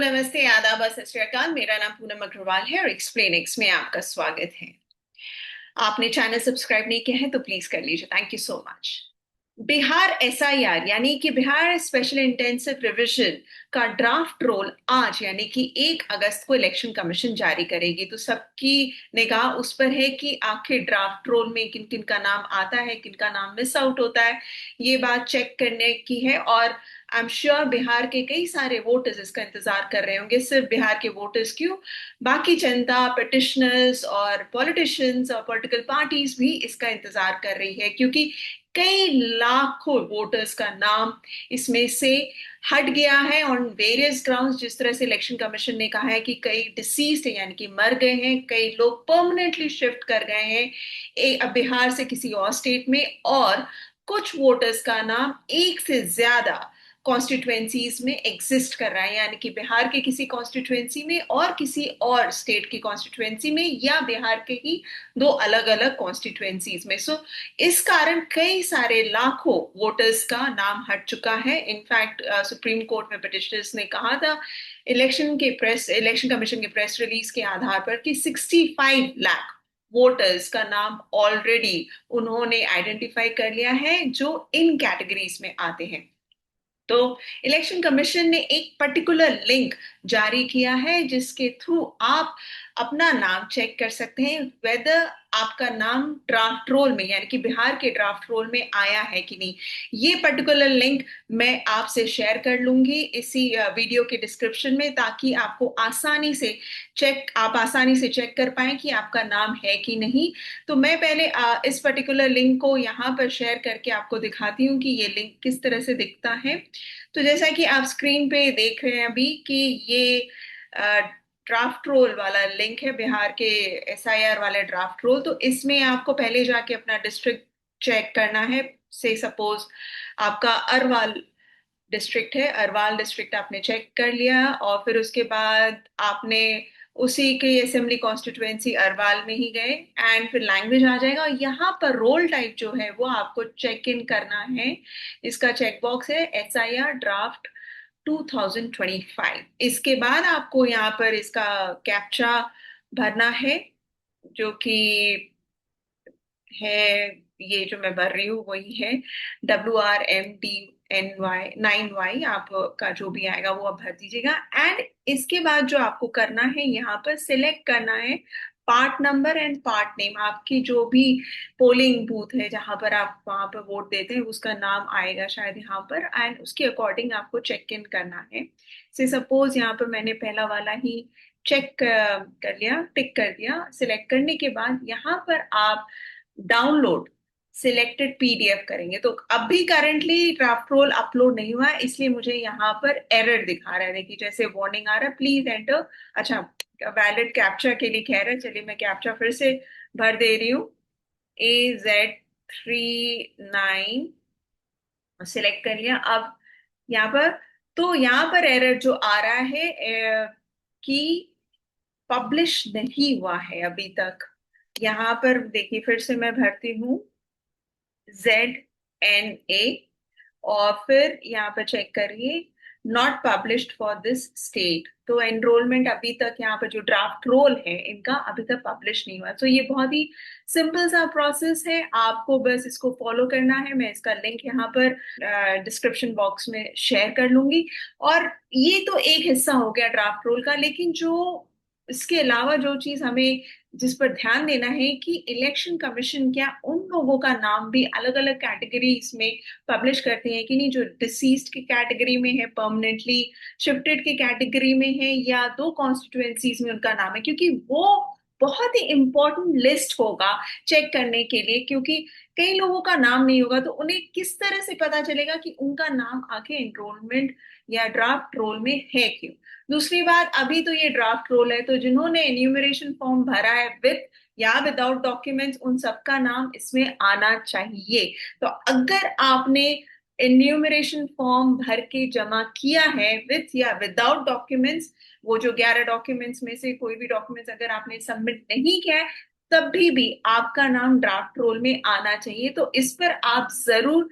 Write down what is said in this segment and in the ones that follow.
नमस्ते, आदाब, सत श्री अकाल। मेरा नाम पूनम अग्रवाल है और एक्सप्लेनिक्स में आपका स्वागत है। आपने चैनल सब्सक्राइब नहीं किया है तो प्लीज कर लीजिए। Thank you so much. Bihar SIR यानी कि बिहार स्पेशल इंटेंसिव रिवीजन का ड्राफ्ट रोल आज यानी कि 1 अगस्त को इलेक्शन कमीशन जारी करेगी। तो सबकी निगाह उस पर है कि आखिर ड्राफ्ट रोल में किन किन का नाम आता है, किन का नाम मिस आउट होता है, ये बात चेक करने की है। और आई एम श्योर बिहार के कई सारे वोटर्स इसका इंतजार कर रहे होंगे। सिर्फ बिहार के वोटर्स क्यों, बाकी जनता, पिटिशनर्स और पॉलिटिशियंस और पॉलिटिकल पार्टीज भी इसका इंतजार कर रही है, क्योंकि कई लाखों वोटर्स का नाम इसमें से हट गया है ऑन वेरियस ग्राउंड्स। जिस तरह से इलेक्शन कमीशन ने कहा है कि कई डिसीज्ड है यानी कि मर गए हैं, कई लोग परमानेंटली शिफ्ट कर गए हैं बिहार से किसी और स्टेट में, और कुछ वोटर्स का नाम एक से ज्यादा कॉन्स्टिट्युएंसीज में एग्जिस्ट कर रहा है, यानी कि बिहार के किसी कॉन्स्टिट्युएंसी में और किसी और स्टेट की कॉन्स्टिट्युएंसी में, या बिहार के ही दो अलग अलग कॉन्स्टिट्युएंसीज में। सो इस कारण कई सारे लाखों वोटर्स का नाम हट चुका है। इनफैक्ट सुप्रीम कोर्ट में पिटिशनर्स ने कहा था इलेक्शन कमीशन के प्रेस रिलीज के आधार पर कि 65 लाख वोटर्स का नाम ऑलरेडी उन्होंने आइडेंटिफाई कर लिया है जो इन कैटेगरीज में आते हैं। तो इलेक्शन कमीशन ने एक पर्टिकुलर लिंक जारी किया है जिसके थ्रू आप अपना नाम चेक कर सकते हैं वेदर आपका नाम ड्राफ्ट रोल में यानी कि बिहार के ड्राफ्ट रोल में आया है कि नहीं। ये पर्टिकुलर लिंक मैं आपसे शेयर कर लूंगी इसी वीडियो के डिस्क्रिप्शन में, ताकि आप आसानी से चेक कर पाएं कि आपका नाम है कि नहीं। तो मैं पहले इस पर्टिकुलर लिंक को यहाँ पर शेयर करके आपको दिखाती हूँ कि ये लिंक किस तरह से दिखता है। तो जैसा कि आप स्क्रीन पे देख रहे हैं अभी कि ये ड्राफ्ट रोल वाला लिंक है, बिहार के एसआईआर वाले ड्राफ्ट रोल। तो इसमें आपको पहले जाके अपना डिस्ट्रिक्ट चेक करना है। से सपोज आपका अरवाल डिस्ट्रिक्ट है, अरवाल डिस्ट्रिक्ट आपने चेक कर लिया और फिर उसके बाद आपने उसी के असेंबली कॉन्स्टिट्युएंसी अरवाल में ही गए एंड फिर लैंग्वेज आ जाएगा। यहाँ पर रोल टाइप जो है वो आपको चेक इन करना है। इसका चेक बॉक्स है एसआईआर ड्राफ्ट 2025। इसके बाद आपको यहाँ पर इसका कैप्चा भरना है, जो कि है, ये जो मैं भर रही हूँ वही है WRMD9Y। आपका जो भी आएगा वो आप भर दीजिएगा। एंड इसके बाद जो आपको करना है, यहाँ पर सिलेक्ट करना है part number and part name. आपकी जो भी पोलिंग बूथ है जहां पर आप वहां पर वोट देते हैं उसका नाम आएगा शायद यहाँ पर, एंड उसके अकॉर्डिंग आपको चेक इन करना है। से सपोज यहाँ पर मैंने पहला वाला ही चेक कर लिया, टिक कर दिया। सिलेक्ट करने के बाद यहाँ पर आप डाउनलोड सिलेक्टेड पीडीएफ करेंगे। तो अभी करंटली ड्राफ्ट रोल अपलोड नहीं हुआ है, इसलिए मुझे यहाँ पर एरर दिखा रहा है। देखिए जैसे वार्निंग आ रहा है, प्लीज एंटर। अच्छा, वैलिड कैप्चा के लिए कह रहा है, चलिए मैं कैप्चा फिर से भर दे रही हूँ। AZ39 सिलेक्ट कर लिया। अब यहाँ पर, तो यहाँ पर एरर जो आ रहा है कि पब्लिश नहीं हुआ है अभी तक। यहाँ पर देखिए फिर से मैं भरती हूँ ZNA और फिर यहाँ पर चेक करिए not published for this state. तो एनरोलमेंट अभी तक यहाँ पर जो ड्राफ्ट रोल है इनका अभी तक पब्लिश नहीं हुआ। तो ये बहुत ही सिंपल सा प्रोसेस है, आपको बस इसको फॉलो करना है। मैं इसका लिंक यहाँ पर डिस्क्रिप्शन बॉक्स में शेयर कर लूंगी। और ये तो एक हिस्सा हो गया ड्राफ्ट रोल का, लेकिन जो इसके अलावा जो चीज हमें जिस पर ध्यान देना है कि इलेक्शन कमीशन क्या उन लोगों का नाम भी अलग अलग कैटेगरीज में पब्लिश करते हैं कि नहीं, जो डिसीज्ड की कैटेगरी में है, परमानेंटली शिफ्टेड की कैटेगरी में है, या दो कॉन्स्टिट्युएंसीज में उनका नाम है। क्योंकि वो बहुत ही इंपॉर्टेंट लिस्ट होगा चेक करने के लिए, क्योंकि कई लोगों का नाम नहीं होगा। तो उन्हें किस तरह से पता चलेगा कि उनका नाम आके एनरोलमेंट या ड्राफ्ट रोल में है क्यों। दूसरी बात, अभी तो ये ड्राफ्ट रोल है, तो जिन्होंने एन्यूमरेशन फॉर्म भरा है विद या विदाउट डॉक्यूमेंट्स, उन सबका नाम इसमें आना चाहिए। तो अगर आपने एन्यूमरेशन फॉर्म भर के जमा किया है विद या विदाउट डॉक्यूमेंट्स, वो जो 11 डॉक्यूमेंट्स में से कोई भी डॉक्यूमेंट्स अगर आपने सबमिट नहीं किया है, तभी भी आपका नाम ड्राफ्ट रोल में आना चाहिए। तो इस पर आप जरूर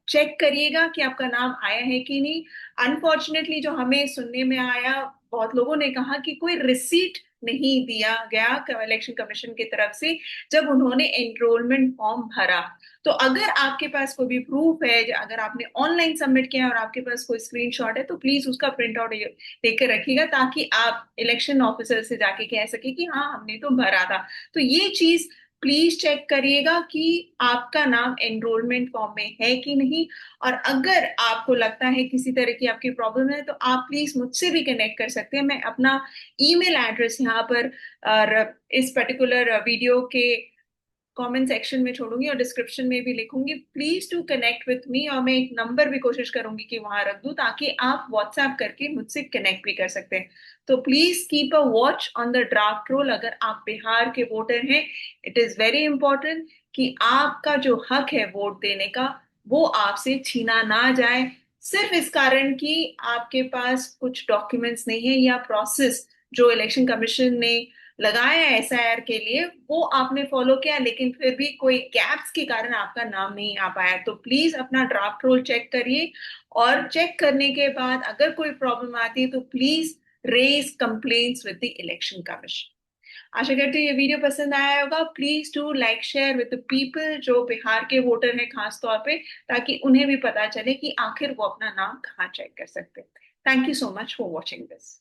चेक करिएगा कि आपका नाम आया है कि नहीं। अनफॉर्चुनेटली जो हमें सुनने में आया, बहुत लोगों ने कहा कि कोई रिसीट नहीं दिया गया इलेक्शन कमीशन की तरफ से जब उन्होंने एनरोलमेंट फॉर्म भरा। तो अगर आपके पास कोई भी प्रूफ है, अगर आपने ऑनलाइन सबमिट किया है और आपके पास कोई स्क्रीनशॉट है, तो प्लीज उसका प्रिंट आउट लेकर रखिएगा, ताकि आप इलेक्शन ऑफिसर से जाके कह सके कि हाँ हमने तो भरा था। तो ये चीज प्लीज चेक करिएगा कि आपका नाम एनरोलमेंट फॉर्म में है कि नहीं। और अगर आपको लगता है किसी तरह की आपकी प्रॉब्लम है, तो आप प्लीज मुझसे भी कनेक्ट कर सकते हैं। मैं अपना ईमेल एड्रेस यहाँ पर और इस पर्टिकुलर वीडियो के कमेंट सेक्शन में छोड़ूंगी और डिस्क्रिप्शन में भी लिखूंगी। Please to connect with me, और मैं एक नंबर भी कोशिश करूंगी कि वहां रख दूं, ताकि आप व्हाट्सएप करके मुझसे कनेक्ट भी कर सकते हैं। तो please keep a watch on the draft roll. अगर आप बिहार के वोटर हैं, इट इज वेरी इंपॉर्टेंट कि आपका जो हक है वोट देने का, वो आपसे छीना ना जाए, सिर्फ इस कारण कि आपके पास कुछ डॉक्यूमेंट्स नहीं है, या प्रोसेस जो इलेक्शन कमीशन ने लगाया है एसआईआर के लिए वो आपने फॉलो किया, लेकिन फिर भी कोई गैप्स के कारण आपका नाम नहीं आ पाया। तो प्लीज अपना ड्राफ्ट रोल चेक करिए, और चेक करने के बाद अगर कोई प्रॉब्लम आती है तो please raise complaints with the election commission. आशा करती हूँ ये वीडियो पसंद आया होगा। Please to like share with the people जो बिहार के वोटर हैं खास तौर पे, ताकि उन्हें भी पता चले कि आखिर वो अपना नाम कहाँ चेक कर सकते हैं। Thank you so much for watching this.